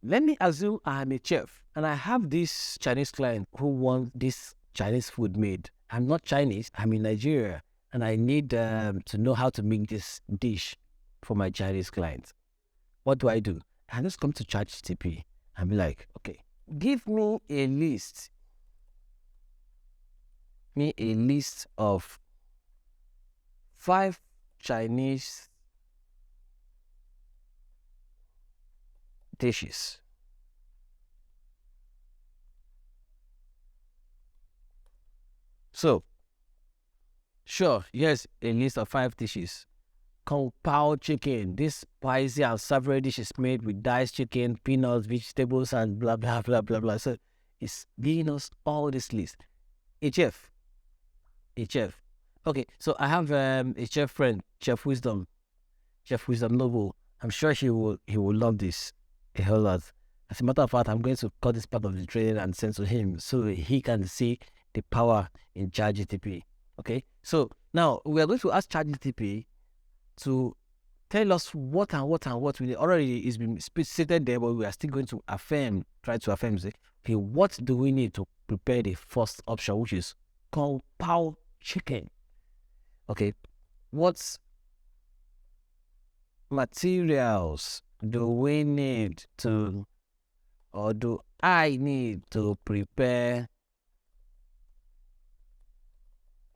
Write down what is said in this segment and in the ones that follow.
let me assume I'm a chef and I have this Chinese client who wants this Chinese food made. I'm not Chinese, I'm in Nigeria, and I need to know how to make this dish for my Chinese client. What do? I just come to ChatGPT and be like, okay, give me a list of 5 Chinese dishes. So, sure, here's a list of 5 dishes. Kung Pao chicken. This spicy and savory dish is made with diced chicken, peanuts, vegetables, and blah, blah, blah, blah, blah. So, it's giving us all this list. A chef. Okay, so I have a chef friend, Chef Wisdom Noble. I'm sure he will love this a whole lot. As a matter of fact, I'm going to cut this part of the training and send to him so he can see the power in ChatGPT. Okay, so now we are going to ask ChatGPT to tell us what we already is been stated there, but we are still going to try to affirm. Say, okay, what do we need to prepare the first option, which is Kung Pao chicken? Okay, what materials do we need to, or do I need to prepare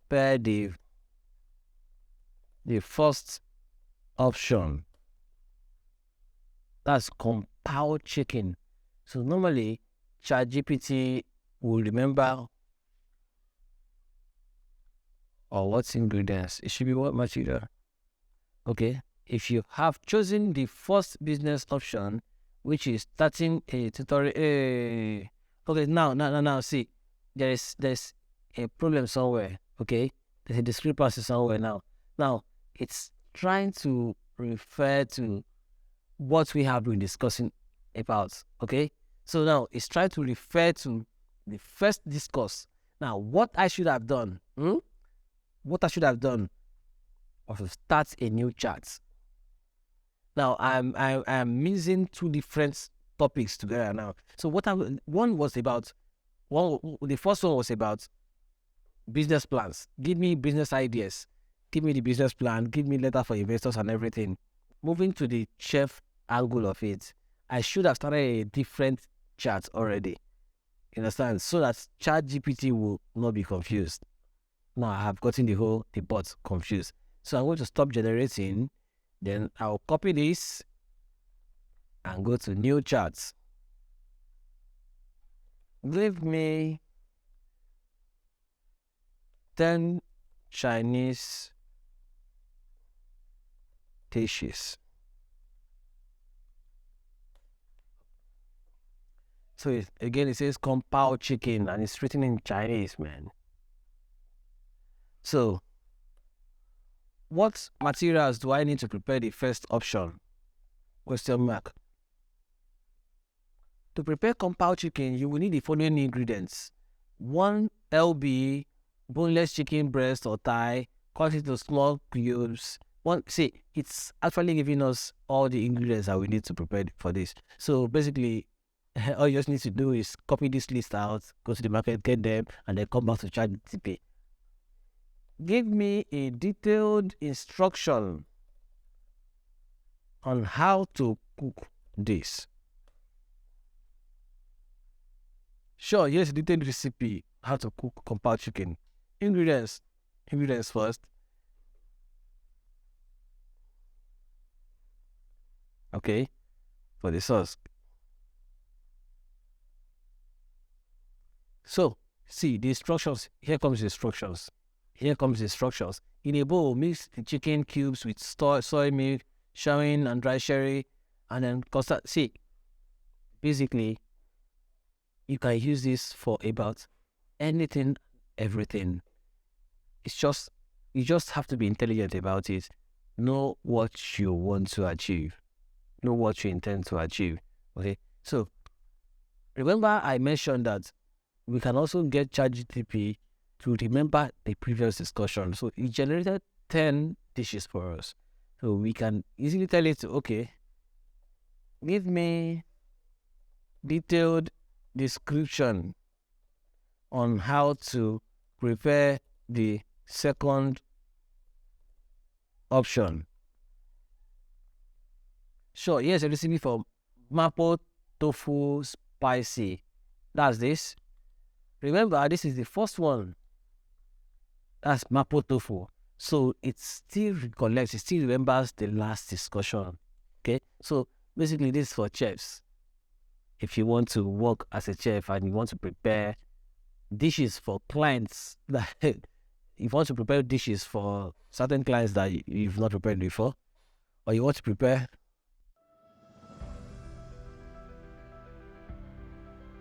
the first option? That's Kung Pao chicken. So normally ChatGPT will remember what's ingredients. It should be what material. Okay, if you have chosen the first business option, which is starting a tutorial. Okay, now see, there's a problem somewhere. Okay, there's a discrepancy somewhere now it's trying to refer to what we have been discussing about. Okay, so now it's trying to refer to the first discourse. Now what I should have done was to start a new chat. Now I'm mixing 2 different topics together now. So the first one was about business plans. Give me business ideas. Give me the business plan. Give me letter for investors and everything. Moving to the chef angle of it, I should have started a different chat already. You understand? So that ChatGPT will not be confused. Now I have gotten the bot confused. So I'm going to stop generating. Then I'll copy this and go to new charts. Give me 10 Chinese dishes. So again, it says Kung Pao chicken and it's written in Chinese, man. So what materials do I need to prepare the first option? Question mark. To prepare Kung Pao chicken, you will need the following ingredients: 1 lb boneless chicken breast or thigh, cut into small cubes. It's actually giving us all the ingredients that we need to prepare for this. So basically, all you just need to do is copy this list out, go to the market, get them, and then come back to ChatGPT. Give me a detailed instruction on how to cook this. Sure, here's a detailed recipe how to cook Kung Pao chicken. Ingredients first. Okay, for the sauce. So see the instructions. Here comes the instructions. In a bowl, mix the chicken cubes with soy milk, showing and dry sherry, and then custard. See, basically, you can use this for about anything, everything. It's just, you just have to be intelligent about it. Know what you want to achieve. Know what you intend to achieve. Okay, so remember I mentioned that we can also get ChatGPT to remember the previous discussion. So it generated 10 dishes for us. So we can easily tell it, okay, give me detailed description on how to prepare the second option. Sure, here's a recipe for mapo tofu spicy. That's this. Remember, this is the first one. That's mapo tofu. So it still recollects, it still remembers the last discussion. Okay, so basically this is for chefs. If you want to work as a chef and you want to prepare dishes for clients, that if you want to prepare dishes for certain clients that you've not prepared before, or you want to prepare